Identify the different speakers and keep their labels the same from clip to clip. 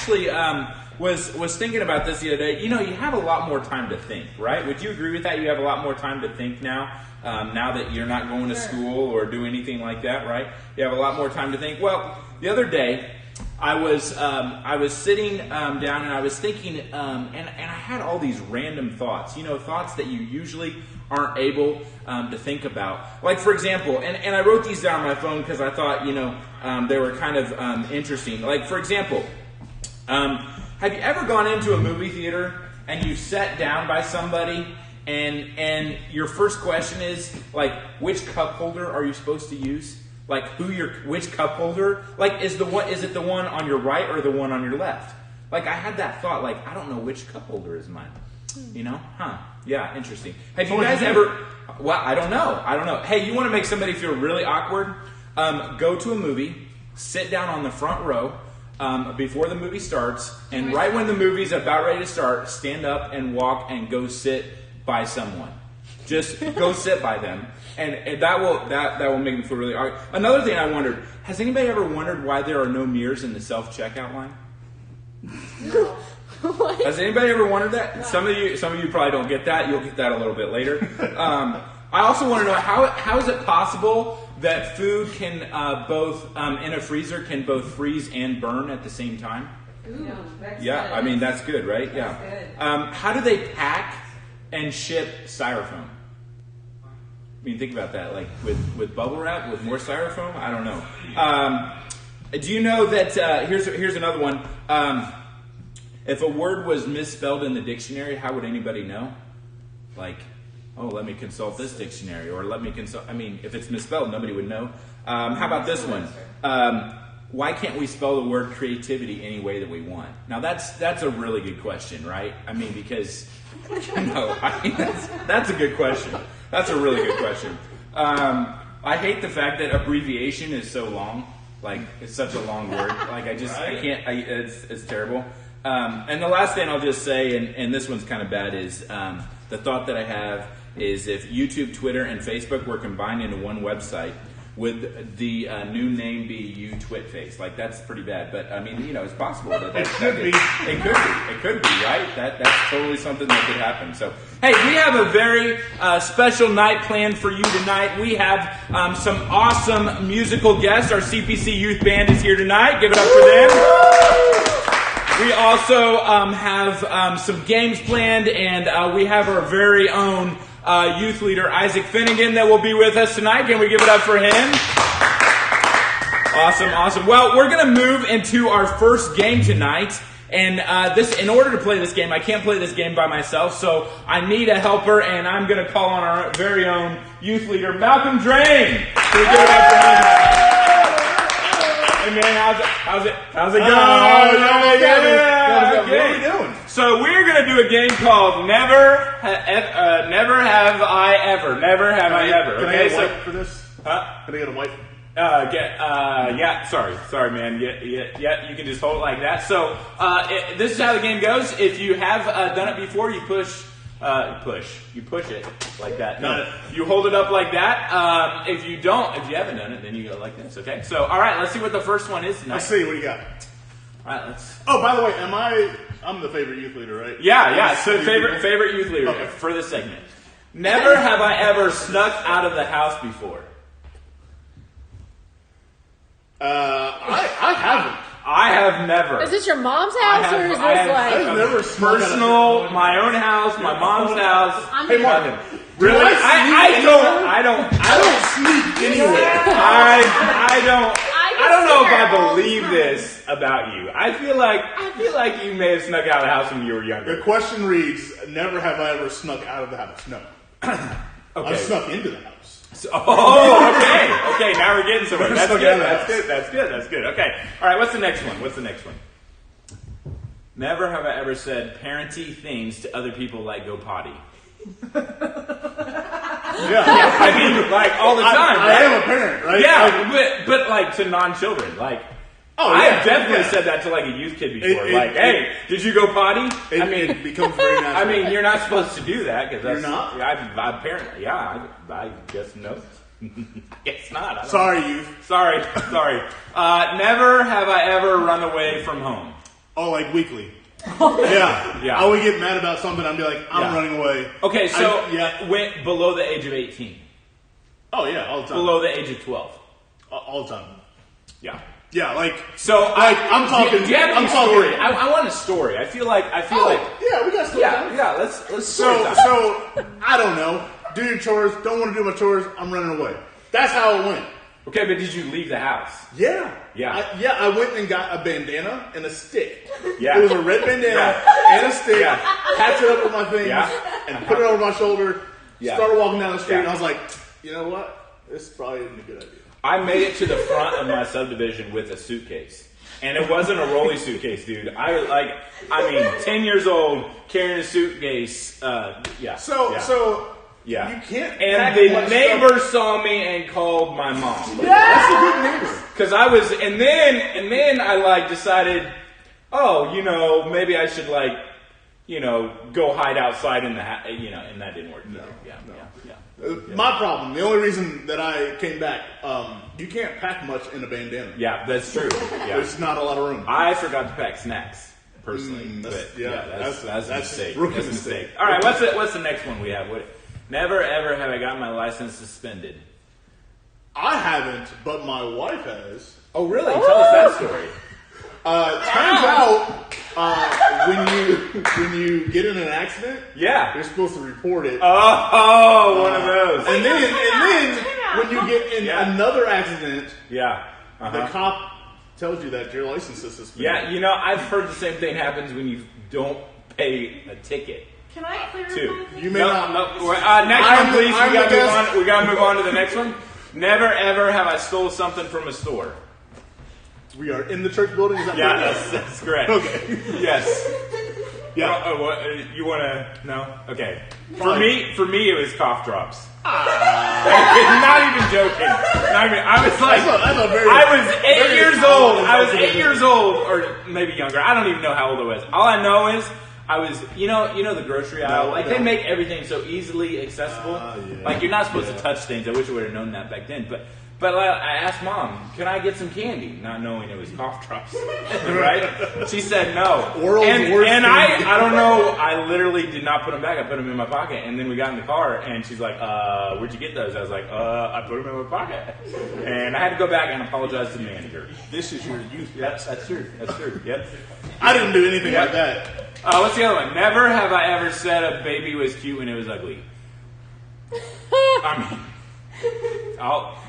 Speaker 1: actually was thinking about this the other day. You know, you have a lot more time to think, right? Would you agree with that? You have a lot more time to think now, now that you're not going to school or do anything like that, right? You have a lot more time to think. Well, the other day, I was sitting down and I was thinking, and I had all these random thoughts. You know, thoughts that you usually aren't able to think about. Like, for example, and I wrote these down on my phone because I thought, you know, they were kind of interesting. Like, for example, have you ever gone into a movie theater and you sat down by somebody and your first question is, like, which cup holder are you supposed to use? Like, which cup holder? Like, is it the one on your right or the one on your left? Like, I had that thought, like, I don't know which cup holder is mine. You know? Huh. Yeah, interesting. Have you guys ever... Well, I don't know. Hey, you want to make somebody feel really awkward? Go to a movie, sit down on the front row before the movie starts, and right when the movie's about ready to start, stand up and walk and go sit by someone. Just go sit by them. And that will make me feel really awkward. Another thing I wondered, has anybody ever wondered why there are no mirrors in the self-checkout line?
Speaker 2: No. What?
Speaker 1: Has anybody ever wondered that? No. Some of you probably don't get that. You'll get that a little bit later. I also want to know, how is it possible that food can both in a freezer can both freeze and burn at the same time?
Speaker 2: Ooh,
Speaker 1: yeah,
Speaker 2: good.
Speaker 1: I mean that's good, right?
Speaker 2: That's
Speaker 1: yeah. How do they pack and ship styrofoam? I mean, think about that. Like with bubble wrap, with more styrofoam. I don't know. Do you know that? Here's another one. If a word was misspelled in the dictionary, how would anybody know? Like, oh, let me consult this dictionary, or let me consult. I mean, if it's misspelled, nobody would know. How about this one? Why can't we spell the word creativity any way that we want? Now, that's a really good question, right? I mean, because that's a good question. That's a really good question. I hate the fact that abbreviation is so long. Like, it's such a long word. Like, I can't. It's terrible. And the last thing I'll just say, and this one's kind of bad, is the thought that I have is if YouTube, Twitter, and Facebook were combined into one website, would the new name be YouTwitface? Like, that's pretty bad. But, I mean, you know, it's possible. It could be. It could be, right? That's totally something that could happen. So, hey, we have a very special night planned for you tonight. We have some awesome musical guests. Our CPC Youth Band is here tonight. Give it up for them. We also have some games planned, and we have our very own youth leader, Isaac Finnegan, that will be with us tonight. Can we give it up for him? Awesome. Well, we're going to move into our first game tonight. And in order to play this game, I can't play this game by myself, so I need a helper, and I'm going to call on our very own youth leader, Malcolm Drain. Can we give it up for him? Hey man, how's it going?
Speaker 3: What are we doing?
Speaker 1: So we're gonna do a game called Never Have I Ever. Never Have I Ever.
Speaker 3: Can I get a wipe for this?
Speaker 1: Huh?
Speaker 3: Can I get a wipe?
Speaker 1: Yeah. Sorry, man. Yeah. You can just hold it like that. So this is how the game goes. If you have done it before, you push. You push it like that. No, you hold it up like that. If you haven't done it, then you go like this. Okay. So, all right. Let's see what the first one is tonight.
Speaker 3: Let's see. What do you got?
Speaker 1: All right. Let's.
Speaker 3: Oh, by the way, I'm the favorite youth leader, right?
Speaker 1: Yeah. So favorite youth leader for this segment. Never have I ever snuck out of the house before.
Speaker 3: I haven't.
Speaker 1: I have never.
Speaker 2: Is this your mom's house or is this
Speaker 3: I've never
Speaker 1: personal, my own house, my mom's house?
Speaker 3: Hey, Martin.
Speaker 1: Really? I don't
Speaker 3: sneak anywhere.
Speaker 1: I don't know if I believe this about you. I feel like you may have snuck out of the house when you were younger.
Speaker 3: The question reads, never have I ever snuck out of the house. No.
Speaker 1: Okay.
Speaker 3: I snuck into the house.
Speaker 1: Okay, now we're getting somewhere. That's good. Okay. All right, what's the next one? Never have I ever said parenty things to other people like go potty.
Speaker 3: Yeah.
Speaker 1: I mean, like, all the time,
Speaker 3: I
Speaker 1: right?
Speaker 3: am a parent, right?
Speaker 1: Yeah, but like, to non-children, like... I've definitely said that to like a youth kid before. Hey, did you go potty?
Speaker 3: It becomes very natural.
Speaker 1: I mean, you're not supposed to do that because
Speaker 3: you're not.
Speaker 1: Apparently, I guess no. It's not.
Speaker 3: Sorry, youth.
Speaker 1: Sorry. Never have I ever run away from home.
Speaker 3: Oh, like weekly. Yeah.
Speaker 1: Yeah.
Speaker 3: I would get mad about something. I'd be like, I'm running away.
Speaker 1: Okay, so
Speaker 3: yeah.
Speaker 1: went below the age of 18.
Speaker 3: Oh yeah, all the time.
Speaker 1: Below the age of 12.
Speaker 3: All the time.
Speaker 1: Yeah.
Speaker 3: Yeah, like
Speaker 1: So
Speaker 3: I'm talking.
Speaker 1: Do you have
Speaker 3: I'm
Speaker 1: any
Speaker 3: talking.
Speaker 1: story? I want a story. I feel like.
Speaker 3: Yeah, we got story time.
Speaker 1: Yeah. Let's
Speaker 3: So
Speaker 1: story time.
Speaker 3: I don't know. Do your chores. Don't want to do my chores. I'm running away. That's how it went.
Speaker 1: Okay, but did you leave the house?
Speaker 3: Yeah.
Speaker 1: Yeah.
Speaker 3: I went and got a bandana and a stick.
Speaker 1: Yeah.
Speaker 3: It was a red bandana and a stick.
Speaker 1: Yeah.
Speaker 3: Patched it up with my things and put it over my shoulder.
Speaker 1: Yeah.
Speaker 3: Started walking down the street and
Speaker 1: Yeah.
Speaker 3: I was like, you know what? This probably isn't a good idea.
Speaker 1: I made it to the front of my subdivision with a suitcase. And it wasn't a rolly suitcase, dude. 10 years old, carrying a suitcase.
Speaker 3: So
Speaker 1: yeah.
Speaker 3: you can't.
Speaker 1: And
Speaker 3: pack
Speaker 1: the
Speaker 3: much
Speaker 1: neighbor
Speaker 3: stuff.
Speaker 1: saw me and called my mom.
Speaker 3: That's a good neighbor.
Speaker 1: Because I was, and then I decided, maybe I should go hide outside in the and that didn't work.
Speaker 3: No.
Speaker 1: Yeah.
Speaker 3: My problem. The only reason that I came back, you can't pack much in a bandana.
Speaker 1: Yeah, that's true. Yeah.
Speaker 3: There's not a lot of room.
Speaker 1: I forgot to pack snacks personally, that's a mistake.
Speaker 3: Rookie
Speaker 1: That's a
Speaker 3: mistake.
Speaker 1: mistake. All right, what's the next one we have? Never ever have I gotten my license suspended.
Speaker 3: I haven't, but my wife has.
Speaker 1: Oh, really? Tell us that story.
Speaker 3: Turns out, when you get in an accident,
Speaker 1: Yeah.
Speaker 3: you're supposed to report it.
Speaker 1: Oh, one of those.
Speaker 3: And then when you get in
Speaker 1: Yeah.
Speaker 3: another accident,
Speaker 1: Yeah.
Speaker 3: the cop tells you that your license is suspended.
Speaker 1: Yeah, I've heard the same thing happens when you don't pay a ticket.
Speaker 2: Can I clarify?
Speaker 1: Too.
Speaker 3: You may not.
Speaker 1: Next
Speaker 3: I'm
Speaker 1: one, please.
Speaker 3: the- I'm
Speaker 1: We gotta
Speaker 3: the
Speaker 1: move
Speaker 3: guest.
Speaker 1: on. We gotta move on to the next one. Never ever have I stole something from a store.
Speaker 3: We are in the church building. Is that
Speaker 1: Yeah,
Speaker 3: correct?
Speaker 1: that's correct.
Speaker 3: Okay.
Speaker 1: Yes.
Speaker 3: Yeah.
Speaker 1: You wanna? No. Okay. For
Speaker 3: Fine.
Speaker 1: me, it was cough drops. Not even joking. Not even. I was like,
Speaker 3: That's a very.
Speaker 1: I was 8
Speaker 3: very
Speaker 1: years
Speaker 3: common
Speaker 1: old. I was
Speaker 3: example.
Speaker 1: 8 years old, or maybe younger. I don't even know how old I was. All I know is I was, the grocery aisle. They make everything so easily accessible.
Speaker 3: Yeah.
Speaker 1: Like you're not supposed to touch things. I wish I would have known that back then. But I asked Mom, "Can I get some candy?" Not knowing it was cough drops, right? She said no.
Speaker 3: World's
Speaker 1: and
Speaker 3: worst
Speaker 1: and
Speaker 3: candy.
Speaker 1: I don't know. I literally did not put them back. I put them in my pocket, and then we got in the car, and she's like, "Where'd you get those?" I was like, "I put them in my pocket," and I had to go back and apologize to the manager.
Speaker 3: This is your youth.
Speaker 1: Yep, that's true. That's true. Yep.
Speaker 3: I didn't do anything
Speaker 1: Yep.
Speaker 3: like that.
Speaker 1: What's the other one? Never have I ever said a baby was cute when it was ugly.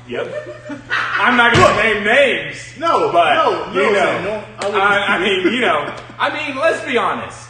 Speaker 1: Yep. I'm not going to name names.
Speaker 3: No,
Speaker 1: but
Speaker 3: no, Samuel.
Speaker 1: I mean, let's be honest.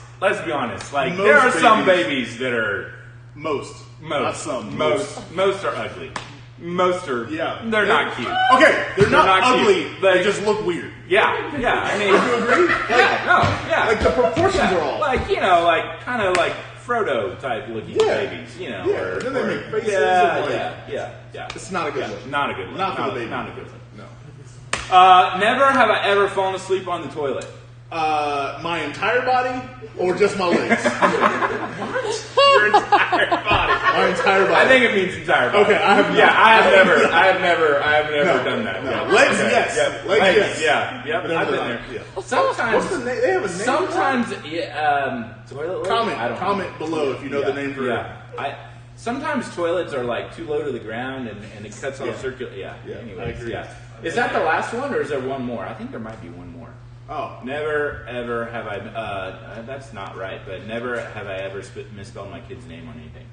Speaker 1: Like
Speaker 3: Most
Speaker 1: there are some
Speaker 3: babies.
Speaker 1: babies that are
Speaker 3: Not some.
Speaker 1: most are ugly. Most are they're not cute.
Speaker 3: Okay, they're not ugly.
Speaker 1: cute.
Speaker 3: They just look weird.
Speaker 1: Yeah. I mean,
Speaker 3: You agree?
Speaker 1: yeah.
Speaker 3: Like the proportions are all.
Speaker 1: Like kind of like Frodo type looking babies,
Speaker 3: Yeah, then they make faces
Speaker 1: yeah.
Speaker 3: It's not a good look.
Speaker 1: Not a good one.
Speaker 3: Not for the baby.
Speaker 1: Not a good one.
Speaker 3: No.
Speaker 1: Never have I ever fallen asleep on the toilet.
Speaker 3: My entire body or just my legs?
Speaker 1: Your entire body.
Speaker 3: My entire body.
Speaker 1: I think it means entire body.
Speaker 3: Okay, I have not.
Speaker 1: Yeah, I have never done that.
Speaker 3: No.
Speaker 1: Yeah.
Speaker 3: Legs, yes.
Speaker 1: Yep.
Speaker 3: Legs, yes.
Speaker 1: Yeah. Yep.
Speaker 3: Never
Speaker 1: I've been
Speaker 3: done
Speaker 1: there.
Speaker 3: that. Yeah.
Speaker 1: Sometimes.
Speaker 3: What's the name? They have a name.
Speaker 1: Sometimes, toilet legs? I don't know.
Speaker 3: Comment below if you know the name for it.
Speaker 1: Sometimes toilets are like too low to the ground and it cuts off circular. Yeah.
Speaker 3: Yeah,
Speaker 1: Anyways,
Speaker 3: I agree.
Speaker 1: yeah. Is that the last one or is there one more? I think there might be one more.
Speaker 3: Oh.
Speaker 1: Never ever have I. That's not right. But never have I ever misspelled my kid's name on anything.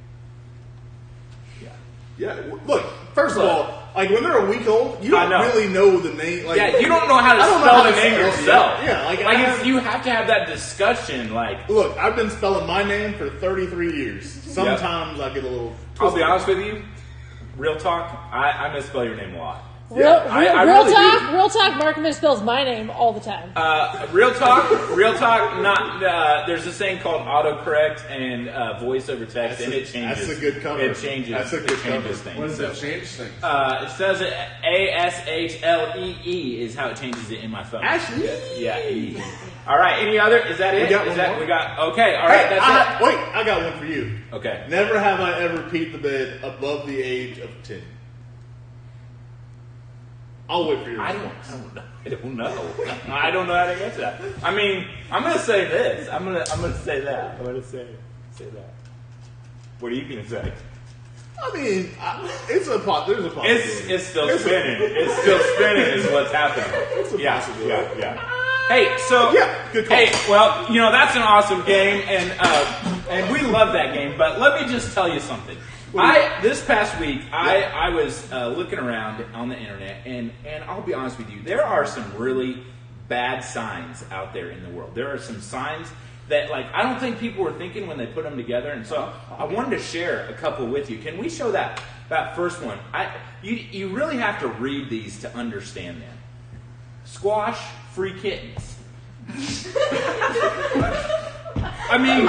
Speaker 3: Yeah. Look, first of all, like when they're a week old, you don't really know the name. Like,
Speaker 1: you don't know how to
Speaker 3: I don't know
Speaker 1: spell
Speaker 3: how
Speaker 1: the
Speaker 3: to
Speaker 1: name
Speaker 3: spell
Speaker 1: yourself.
Speaker 3: it. Yeah,
Speaker 1: you have to have that discussion. Like,
Speaker 3: look, I've been spelling my name for 33 years. Sometimes I get a little.
Speaker 1: I'll be honest with you. Real talk, I misspell your name a lot.
Speaker 2: Real
Speaker 1: really
Speaker 2: talk. Mark misspells my name all the time.
Speaker 1: Real talk. Not. There's this thing called autocorrect and voice over text, and it changes.
Speaker 3: That's a good cover.
Speaker 1: It changes.
Speaker 3: That's a good
Speaker 1: changes
Speaker 3: cover.
Speaker 1: things.
Speaker 4: What does it change things?
Speaker 1: It says ASHLEE is how it changes it in my phone.
Speaker 3: Ashley.
Speaker 1: Yeah. E. All right. Any other? Is that it?
Speaker 3: got
Speaker 1: Is
Speaker 3: one
Speaker 1: that
Speaker 3: more.
Speaker 1: we got? Okay. All right. That's it.
Speaker 3: Wait, I got one for you.
Speaker 1: Okay.
Speaker 3: Never have I ever peed the bed above the age of 10. I'll wait for your
Speaker 1: I
Speaker 3: response.
Speaker 1: don't know. I don't know how to answer that. I mean, I'm gonna say this. I'm gonna say that. I'm gonna say that. What are you gonna say?
Speaker 3: I mean, there's a possibility.
Speaker 1: It's still spinning. It's still spinning is what's happening.
Speaker 3: It's a possibility.
Speaker 1: Yeah. Hey, so
Speaker 3: good call.
Speaker 1: hey, well, that's an awesome game, and we love that game. But let me just tell you something. This past week, I was looking around on the internet, and I'll be honest with you, there are some really bad signs out there in the world. There are some signs that, like, I don't think people were thinking when they put them together, and so I wanted to share a couple with you. Can we show that first one? You really have to read these to understand them. Squash free kittens. I mean,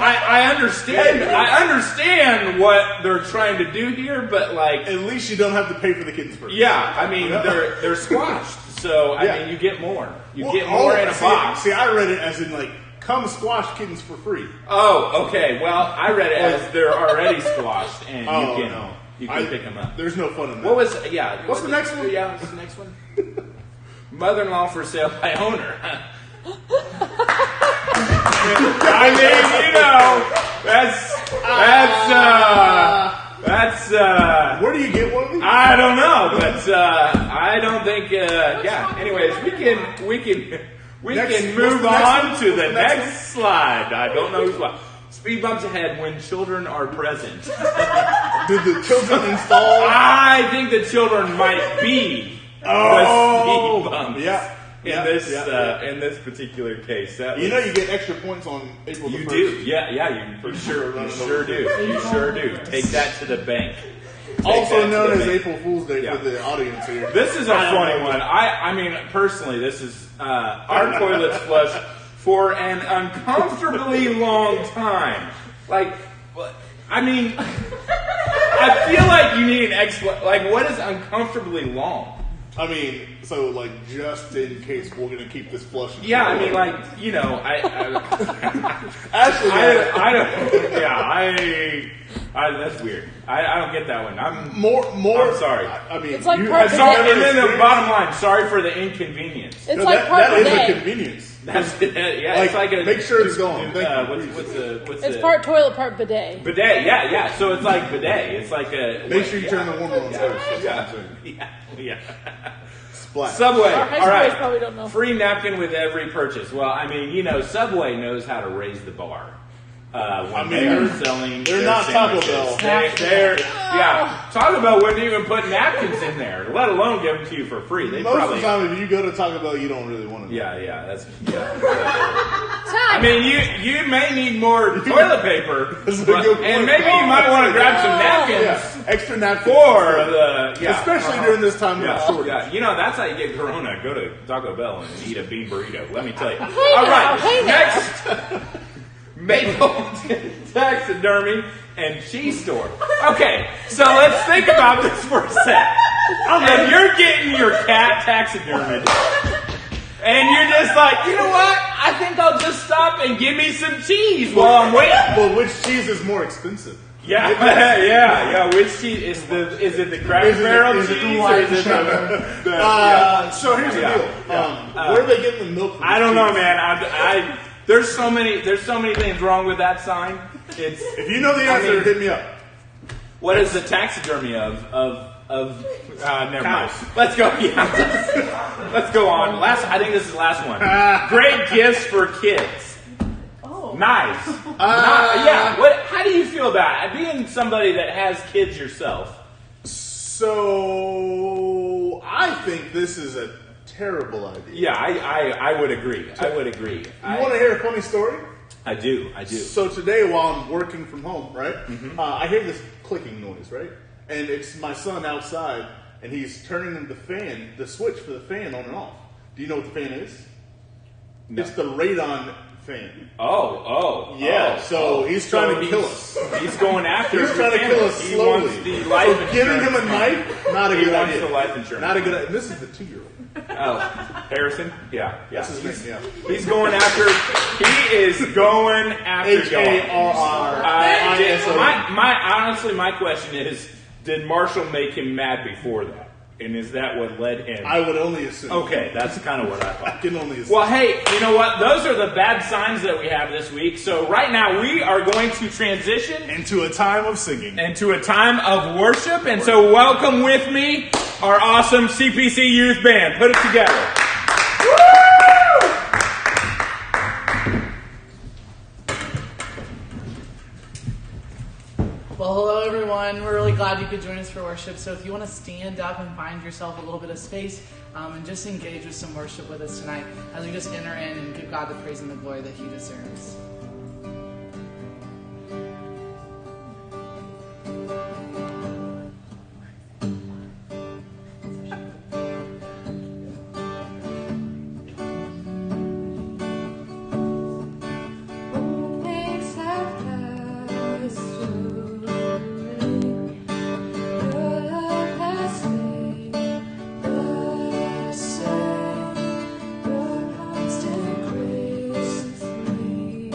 Speaker 1: I understand what they're trying to do here, but like,
Speaker 3: At least you don't have to pay for the kittens first.
Speaker 1: yeah, I mean, they're squashed, so I mean, you get more. You get more in a box.
Speaker 3: See, I read it as in like, come squash kittens for free.
Speaker 1: Oh, okay. Well, I read it as they're already squashed, and you can pick them up.
Speaker 3: There's no fun in that.
Speaker 1: What's the
Speaker 3: next one?
Speaker 1: Yeah, what's the next one? Mother-in-law for sale by owner. I mean, that's
Speaker 3: where do you get one of these?
Speaker 1: I don't know, but I don't think. Anyways, we can move on to the next slide. I don't know who's what. Speed bumps ahead when children are present.
Speaker 3: Did the children install?
Speaker 1: I think the children might be the speed bumps.
Speaker 3: Yeah.
Speaker 1: In this particular case,
Speaker 3: You get extra points on April the 1st.
Speaker 1: You do, yeah, you sure do. Take that to the bank.
Speaker 3: Also known as April Fool's Day for the audience here.
Speaker 1: This is a funny one. I mean, personally, this is our toilets flush for an uncomfortably long time. Like, I mean, I feel like you need an like, what is uncomfortably long?
Speaker 3: I mean, so like, just in case we're gonna keep this flushing.
Speaker 1: Yeah, I mean, like,
Speaker 3: Actually,
Speaker 1: I don't. Yeah, that's weird. I don't get that one. I'm
Speaker 3: more.
Speaker 1: I'm sorry.
Speaker 3: I mean,
Speaker 2: It's like
Speaker 3: you
Speaker 2: part
Speaker 3: have
Speaker 2: of
Speaker 1: Sorry,
Speaker 2: it.
Speaker 1: and then the bottom line. Sorry for the inconvenience.
Speaker 2: It's like part
Speaker 3: that
Speaker 2: of
Speaker 3: is
Speaker 2: the
Speaker 3: a
Speaker 2: day.
Speaker 3: convenience.
Speaker 1: That's yeah.
Speaker 3: Like,
Speaker 1: It's like a
Speaker 3: make sure it's going.
Speaker 1: What's
Speaker 2: It's
Speaker 1: the
Speaker 2: part toilet, part bidet.
Speaker 1: bidet? Yeah. So it's like bidet. It's like a
Speaker 3: Make sure you turn the warmer on first. That's what I'm saying.
Speaker 1: Yeah.
Speaker 3: Splash.
Speaker 1: Subway.
Speaker 2: Our high
Speaker 1: All
Speaker 2: schoolers
Speaker 1: right.
Speaker 2: probably don't know.
Speaker 1: Free napkin with every purchase. Well, I mean, Subway knows how to raise the bar. When they are selling,
Speaker 3: they're
Speaker 1: their
Speaker 3: not Taco
Speaker 1: sandwiches.
Speaker 3: Bell.
Speaker 1: Taco Bell wouldn't even put napkins in there, let alone give them to you for free. They
Speaker 3: Most
Speaker 1: probably,
Speaker 3: of the time, if you go to Taco Bell, you don't really want to.
Speaker 1: I mean, you may need more toilet paper,
Speaker 3: That's a good point.
Speaker 1: and maybe you might want to grab some napkins
Speaker 3: Yeah, extra napkins
Speaker 1: for the
Speaker 3: especially during this time of shortage.
Speaker 1: Yeah, that's how you get Corona. Go to Taco Bell and eat a bean burrito. Let me tell you.
Speaker 2: Hey
Speaker 1: All
Speaker 2: now,
Speaker 1: right,
Speaker 2: hey now.
Speaker 1: next. Mapleton Taxidermy and Cheese Store. Okay, so let's think about this for a sec. If you're getting your cat taxidermied, and you're just like, you know what? I think I'll just stop and give me some cheese while I'm waiting.
Speaker 3: But which cheese is more expensive?
Speaker 1: Yeah. Which cheese is it? The Cracker Barrel
Speaker 3: is
Speaker 1: cheese,
Speaker 3: it the
Speaker 1: or
Speaker 3: white
Speaker 1: is it the?
Speaker 3: So here's the deal. Where are they getting the milk from?
Speaker 1: I don't know,
Speaker 3: cheese?
Speaker 1: man. There's so many things wrong with that sign. If
Speaker 3: you know the answer, hit me up.
Speaker 1: What is the taxidermy of never mind.
Speaker 3: Cows.
Speaker 1: Let's go. Yeah. Let's go on. I think this is the last one. Great gifts for kids.
Speaker 2: Oh.
Speaker 1: Nice. How do you feel about it? Being somebody that has kids yourself.
Speaker 3: So I think this is a terrible idea.
Speaker 1: Yeah, I would agree. I would agree.
Speaker 3: You want to hear a funny story?
Speaker 1: I do.
Speaker 3: So today, while I'm working from home, right, I hear this clicking noise, right, and it's my son outside, and he's turning the switch for the fan on and off. Do you know what the fan is?
Speaker 1: No.
Speaker 3: It's the radon fan.
Speaker 1: So
Speaker 3: he's trying to kill us.
Speaker 1: He's going after.
Speaker 3: He's trying to kill us
Speaker 1: He
Speaker 3: slowly.
Speaker 1: wants the life insurance.
Speaker 3: Giving him a knife, not a good
Speaker 1: wants
Speaker 3: idea.
Speaker 1: the life insurance.
Speaker 3: Not a good idea. This is the 2-year-old.
Speaker 1: Oh, Harrison? Yeah.
Speaker 3: That's his name, yeah.
Speaker 1: He's going after. He is going after
Speaker 3: Harrisson.
Speaker 1: Honestly, my question is: did Marshall make him mad before that? And is that what led him?
Speaker 3: I would only assume.
Speaker 1: Okay, that's kind of what I thought.
Speaker 3: I can only assume.
Speaker 1: Well, hey, you know what? Those are the bad signs that we have this week. So right now we are going to transition
Speaker 3: Into a time of singing.
Speaker 1: into a time of worship. And so welcome with me our awesome CPC Youth Band. Put it together.
Speaker 4: Well, hello everyone. We're really glad you could join us for worship. So if you want to stand up and find yourself a little bit of space and just engage with some worship with us tonight as we just enter in and give God the praise and the glory that He deserves.
Speaker 5: Your constant grace with me.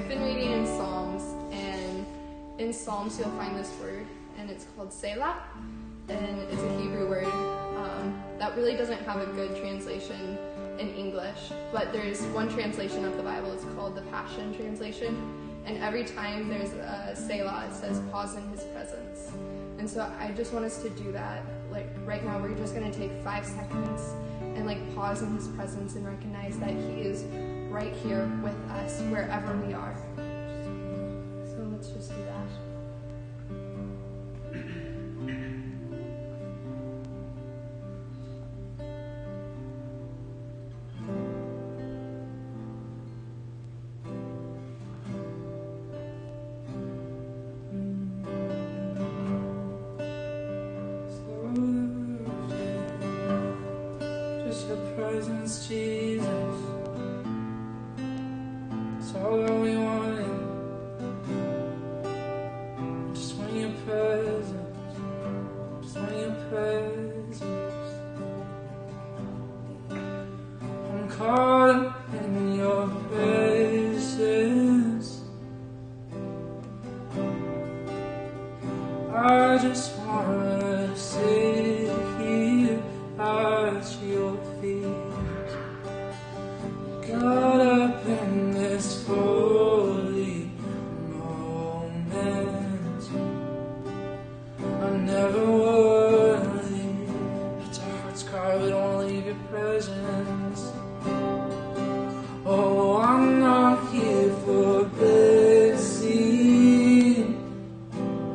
Speaker 5: I've been reading in Psalms, and in Psalms you'll find this word, and it's called Selah, and it's a Hebrew word that really doesn't have a good translation in English, but there's one translation of the Bible, it's called the Passion Translation, and every time there's a Selah, it says pause in his presence. And so I just want us to do that. Like right now, we're just going to take 5 seconds and like pause in his presence and recognize that he is right here with us wherever we are. So let's just do that.
Speaker 6: Just your presence, Jesus. It's all that we want. Just want your presence. Just want your presence. I'm caught up in your presence. I just wanna sit here at your feet. Caught up in this holy moment. I'm never worthy. It's our heart's cry, we don't wanna leave your presence. Oh, I'm not here for blessing.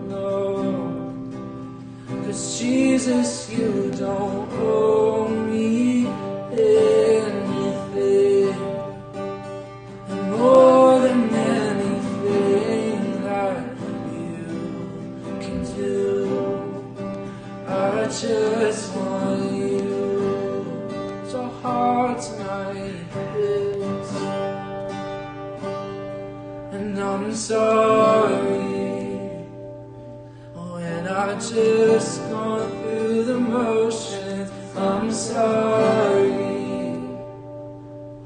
Speaker 6: No, 'cause Jesus, you don't owe me anything, and more than anything that you can do, I just want you. So hard tonight, is, and I'm sorry when I just gone through the motions. I'm sorry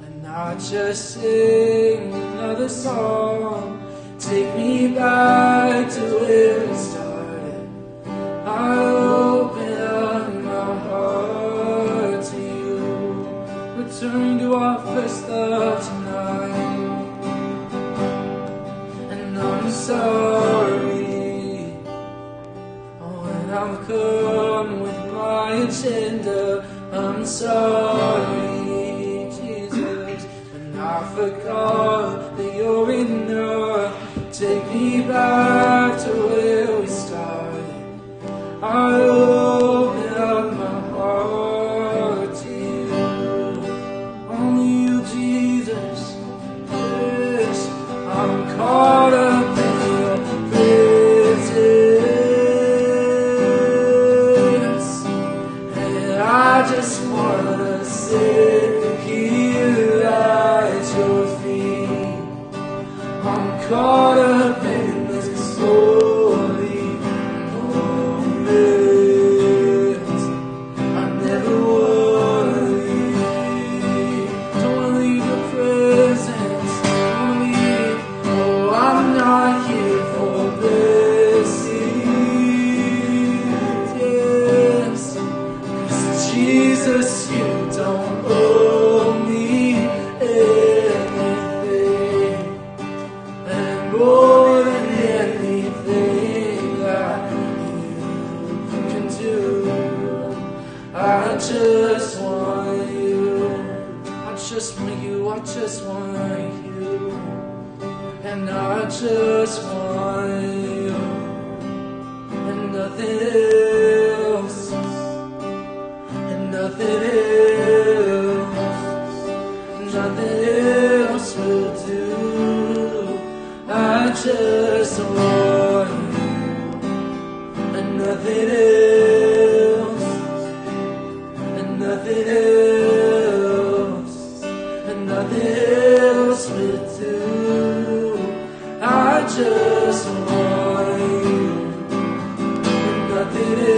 Speaker 6: when I just sing another song. Take me back to where we started. I open up my heart to you. Return to our first love tonight. And I'm sorry when I'm come with my agenda. I'm sorry, Jesus, and I forgot that you're enough. Take me back to where we started. I open up my heart to you. Only you, Jesus. Yes, I'm caught up in your presence, and I just wanna sit here at your feet. I'm caught up in this holy moment. I'm never worthy. Don't wanna leave your presence. Don't wanna leave. Oh, I'm not here for blessings. Yes, 'cause Jesus, you don't owe me anything, and more than anything that you can do, I just want you. I just want you. I just want you, and I just want you, and nothing else, and nothing else, nothing else will do. I just want you, and nothing else, and nothing else, and nothing else will do. I just want you, and nothing else.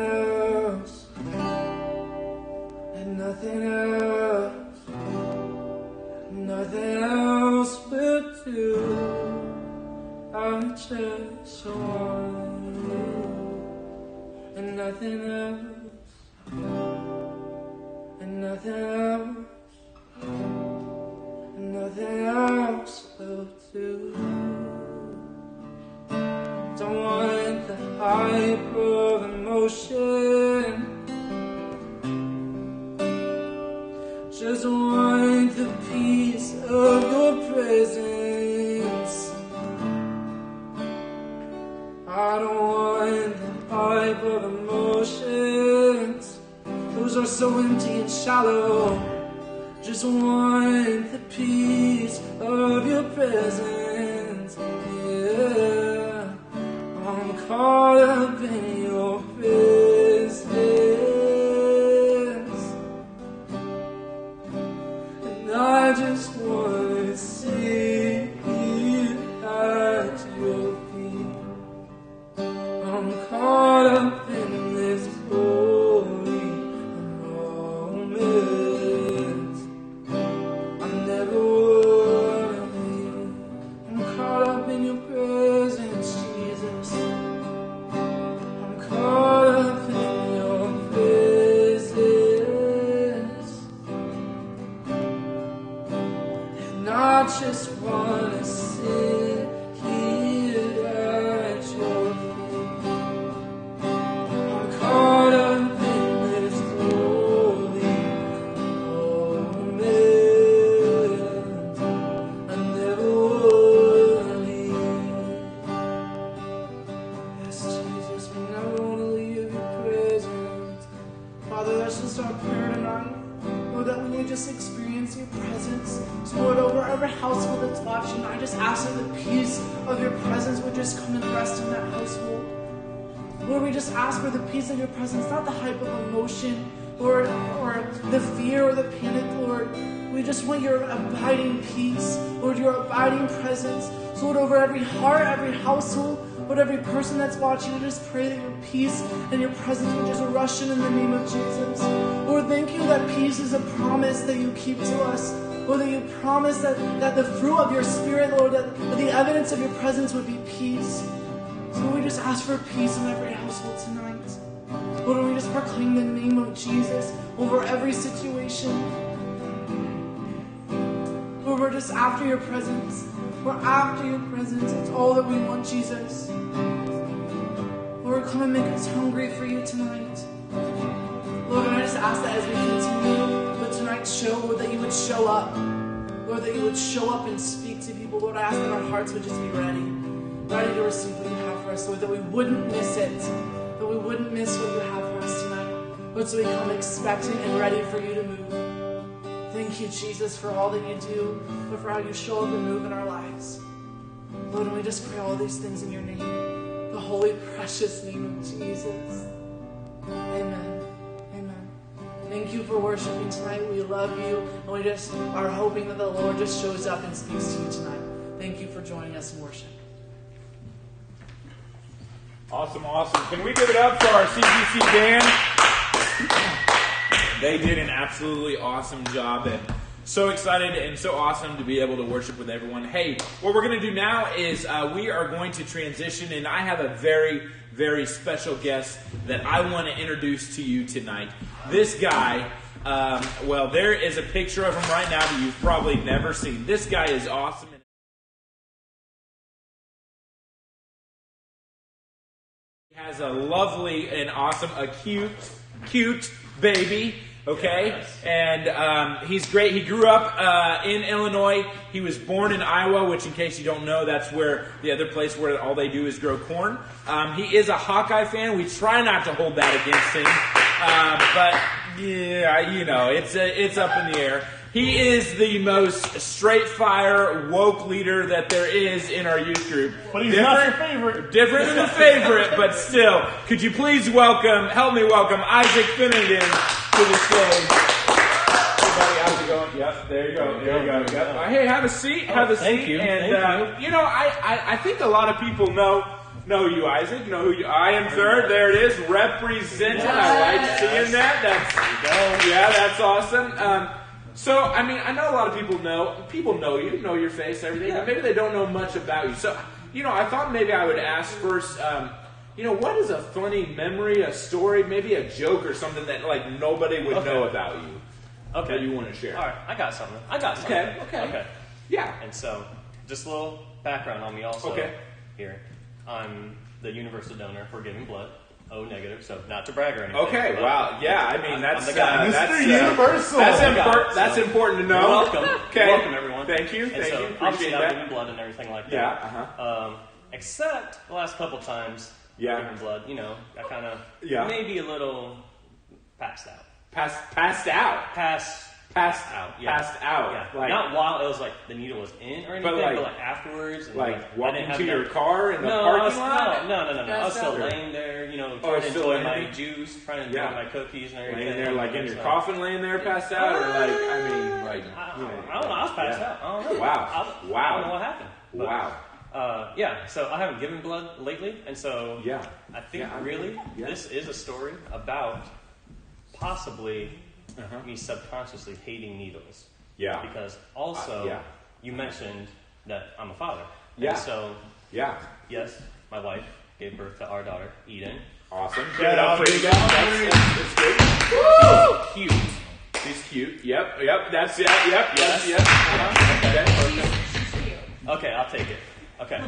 Speaker 6: else, and nothing else, nothing else will do. I just want you, and nothing else, and nothing else, and nothing else will do. Don't want the hype of emotion, just want the peace of your presence. I don't want the hype of emotions, those are so empty and shallow. Just want the peace of your presence, yeah. I'm caught up in your presence, and I just want to sit here at your feet. I'm caught up in this holy moment. I never wanna leave. I'm caught up in your presence, Jesus. I'm caught up in your presence, and I just wanna sit here at your feet. I'm caught up in this holy moment. I never wanna leave. Yes, Jesus, we never wanna leave your presence. Father, that's just our prayer tonight. Lord, that we may just experience your presence. So, Lord, over every household that's watching, I just ask that the peace of your presence would just come and rest in that household. Lord, we just ask for the peace of your presence, not the hype of emotion, Lord, or the fear or the panic, Lord. We just want your abiding peace, Lord, your abiding presence. So, Lord, over every heart, every household, Lord, every person that's watching, I just pray that your peace and your presence would just rush in the name of Jesus. Lord, thank you that peace is a promise that you keep to us. Lord, that you promise that the fruit of your Spirit, Lord, that the evidence of your presence would be peace. So we just ask for peace in every household tonight. Lord, we just proclaim the name of Jesus over every situation. Lord, we're just after your presence. We're after your presence. It's all that we want, Jesus. Lord, come and make us hungry for you tonight. Lord, and I just ask that as we continue with tonight's show, Lord, that you would show up. Lord, that you would show up and speak to people. Lord, I ask that our hearts would just be ready to receive what you have for us, Lord, that we wouldn't miss it, that we wouldn't miss what you have for us tonight. Lord, so we come expecting and ready for you to move. Thank you, Jesus, for all that you do, Lord, for how you show up and move in our lives. Lord, and we just pray all these things in your name, the holy, precious name of Jesus. Amen. Amen. Thank you for worshiping tonight. We love you, and we just are hoping that the Lord just shows up and speaks to you tonight. Thank you for joining us in worship.
Speaker 1: Awesome, awesome. Can we give it up for our CGC band? They did an absolutely awesome job, and so excited and so awesome to be able to worship with everyone. Hey, what we're going to do now is we are going to transition, and I have a very, very special guest that I want to introduce to you tonight. This guy, well, there is a picture of him right now that you've probably never seen. This guy is awesome. He has a lovely and awesome, cute baby. Okay, yes. And he's great. He grew up in Illinois. He was born in Iowa, which, in case you don't know, that's where the other place where all they do is grow corn. He is a Hawkeye fan. We try not to hold that against him, but yeah, you know, it's up in the air. He is the most straight fire, woke leader that there is in our youth group.
Speaker 3: But he's not your favorite.
Speaker 1: Different than the favorite, but still. Could you please help me welcome Isaac Finnegan to the stage. Hey buddy, how's it going? Yep, there you go. Yep. Hey, have a seat. Have a seat.
Speaker 7: Thank you.
Speaker 1: And
Speaker 7: Thank you.
Speaker 1: you know, I think a lot of people know Know who you, Isaac? Know who you? I am third. There it is. Representing. I like seeing that. Yeah, that's awesome. So, I mean, I know a lot of people know you, know your face, everything, but maybe they don't know much about you. So, I thought maybe I would ask first, what is a funny memory, a story, maybe a joke or something that, like, nobody would know about you?
Speaker 7: Okay.
Speaker 1: That you want to share?
Speaker 7: All right, I got something. Okay.
Speaker 1: Yeah.
Speaker 7: And so, just a little background on me also.
Speaker 1: Okay.
Speaker 7: Here. I'm the universal donor for Giving Blood. O negative, so not to brag or anything.
Speaker 1: Okay,
Speaker 7: but
Speaker 1: wow. Yeah, I mean,
Speaker 7: I'm
Speaker 1: that's...
Speaker 7: the guy.
Speaker 3: Mr. Universal.
Speaker 1: That's important to know.
Speaker 7: You're welcome.
Speaker 1: Okay.
Speaker 7: You're welcome, everyone.
Speaker 1: Thank you.
Speaker 7: And so,
Speaker 1: Appreciate
Speaker 7: obviously,
Speaker 1: that.
Speaker 7: I'm giving blood and everything like that.
Speaker 1: Yeah,
Speaker 7: Except the last couple times,
Speaker 1: Yeah.
Speaker 7: giving blood, I kind of maybe a little passed out.
Speaker 1: Passed out. Passed
Speaker 7: out.
Speaker 1: Yeah.
Speaker 7: Like, not while it was like the needle was in or anything, but like afterwards. And
Speaker 1: like
Speaker 7: I
Speaker 1: walking
Speaker 7: didn't have
Speaker 1: to your
Speaker 7: enough-
Speaker 1: car in the
Speaker 7: No,
Speaker 1: parking lot?
Speaker 7: No. I was still
Speaker 1: Okay.
Speaker 7: laying there, trying to
Speaker 1: still
Speaker 7: enjoy
Speaker 1: laying
Speaker 7: my juice, trying to enjoy
Speaker 1: Yeah.
Speaker 7: my cookies and everything.
Speaker 1: Laying there, like in your
Speaker 7: So-
Speaker 1: coffin, laying there, passed out, or like, I mean, like,
Speaker 7: I don't know. I was passed out. I don't know.
Speaker 1: Wow.
Speaker 7: I don't know what happened. But,
Speaker 1: Wow.
Speaker 7: So I haven't given blood lately, and so
Speaker 1: Yeah.
Speaker 7: I think
Speaker 1: Yeah,
Speaker 7: really this is a story about possibly me subconsciously hating needles.
Speaker 1: Yeah.
Speaker 7: Because also
Speaker 1: yeah.
Speaker 7: you mentioned that I'm a father.
Speaker 1: Yeah.
Speaker 7: And so
Speaker 1: Yeah.
Speaker 7: yes, my wife gave birth to our daughter, Eden.
Speaker 1: Awesome.
Speaker 3: Shout
Speaker 1: Give it up
Speaker 3: out
Speaker 1: for
Speaker 3: to
Speaker 1: you
Speaker 3: you
Speaker 1: guys.
Speaker 3: guys.
Speaker 1: That's good. Cute. She's cute. Yep. That's it. Yep. Okay. Perfect.
Speaker 7: Okay, I'll take it. Okay.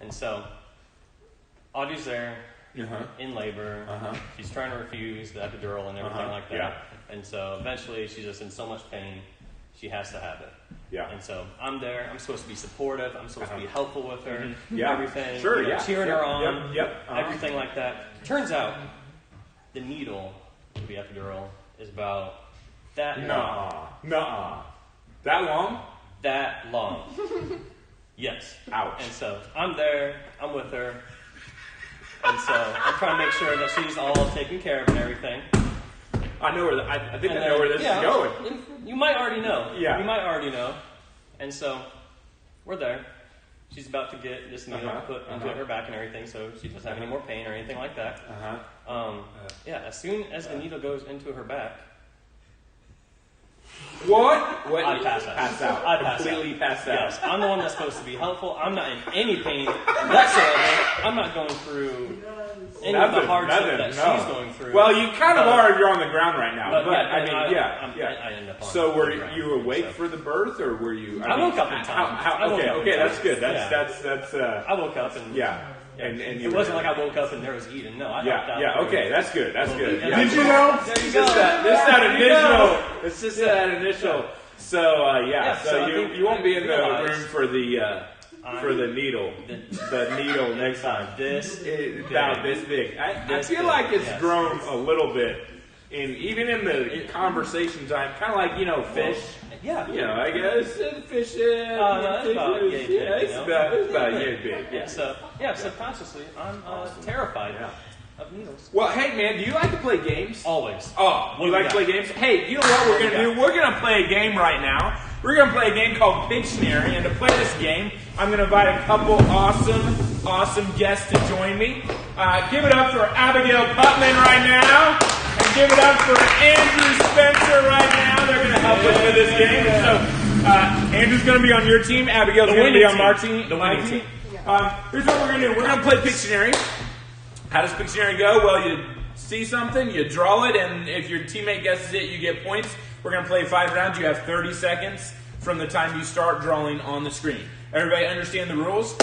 Speaker 7: And so Audrey's there in labor. She's trying to refuse the epidural and everything like that.
Speaker 1: Yeah.
Speaker 7: And so eventually she's just in so much pain, she has to have it.
Speaker 1: Yeah.
Speaker 7: And so I'm there. I'm supposed to be supportive. I'm supposed to be helpful with her.
Speaker 1: Yeah.
Speaker 7: Everything.
Speaker 1: Sure, yeah.
Speaker 7: Cheering her on.
Speaker 1: Yep.
Speaker 7: Everything like that. Turns out the needle for the epidural is about that long.
Speaker 1: Nuh-uh. That long?
Speaker 7: That long. Yes.
Speaker 1: Ouch.
Speaker 7: And so I'm there. I'm with her. And so I'm trying to make sure that she's all taken care of and everything.
Speaker 1: I know where. I think
Speaker 7: And
Speaker 1: I know where this is going.
Speaker 7: You might already know.
Speaker 1: Yeah.
Speaker 7: You might already know. And so we're there. She's about to get this needle put into her back and everything, so she doesn't have any more pain or anything like that. As soon as the needle goes into her back,
Speaker 1: What?
Speaker 7: I pass out.
Speaker 1: Pass out.
Speaker 7: I pass
Speaker 1: Completely
Speaker 7: out.
Speaker 1: passed out.
Speaker 7: Yes, I'm the one that's supposed to be helpful. I'm not in any pain whatsoever. I'm not going through any of the hardship that she's going through.
Speaker 1: Well, you kind of are. You're on the ground right now. But
Speaker 7: yeah,
Speaker 1: I mean,
Speaker 7: I end up on
Speaker 1: So were
Speaker 7: the ground,
Speaker 1: you awake
Speaker 7: so.
Speaker 1: for the birth, or were you?
Speaker 7: I woke up in time.
Speaker 1: Okay, that's good.
Speaker 7: Yeah.
Speaker 1: That's.
Speaker 7: I woke up and
Speaker 1: And you
Speaker 7: it wasn't like I woke up and there was Eden. No, I helped out.
Speaker 1: Yeah. Okay, that's good. That's good. Yeah.
Speaker 3: Did you know?
Speaker 7: There you
Speaker 1: It's
Speaker 7: go.
Speaker 1: just that initial. It's just that initial. So
Speaker 7: so I
Speaker 1: you
Speaker 7: think
Speaker 1: won't be in the
Speaker 7: I realized
Speaker 1: room for the needle. The needle next time.
Speaker 7: This
Speaker 1: It's about this big. I
Speaker 7: This
Speaker 1: feel
Speaker 7: big,
Speaker 1: like it's
Speaker 7: yes.
Speaker 1: grown a little bit, even in the conversation time. Kind of like fish.
Speaker 7: Yeah.
Speaker 1: I guess fish.
Speaker 7: No, it's about yay big,
Speaker 1: It's about yay big.
Speaker 7: Yeah. So subconsciously, I'm terrified of needles.
Speaker 1: Well, hey man, do you like to play games?
Speaker 7: Always.
Speaker 1: Oh,
Speaker 7: What
Speaker 1: you
Speaker 7: do we
Speaker 1: like to
Speaker 7: got?
Speaker 1: play games? Hey, you know what we're going to do? We're going to play a game right now. We're going to play a game called Pictionary, and to play this game, I'm going to invite a couple awesome guests to join me. Give it up for Abigail Putman right now, and give it up for Andrew Spencer right now. They're going to help us with this game. And so, Andrew's going to be on your team. Abigail's
Speaker 7: The
Speaker 1: going to be
Speaker 7: winning
Speaker 1: on
Speaker 7: team.
Speaker 1: my team.
Speaker 7: The winning team.
Speaker 1: Here's what we're going to do. We're going to play Pictionary. How does Pictionary go? Well, you see something, you draw it, and if your teammate guesses it, you get points. We're going to play 5 rounds. You have 30 seconds from the time you start drawing on the screen. Everybody understand the rules?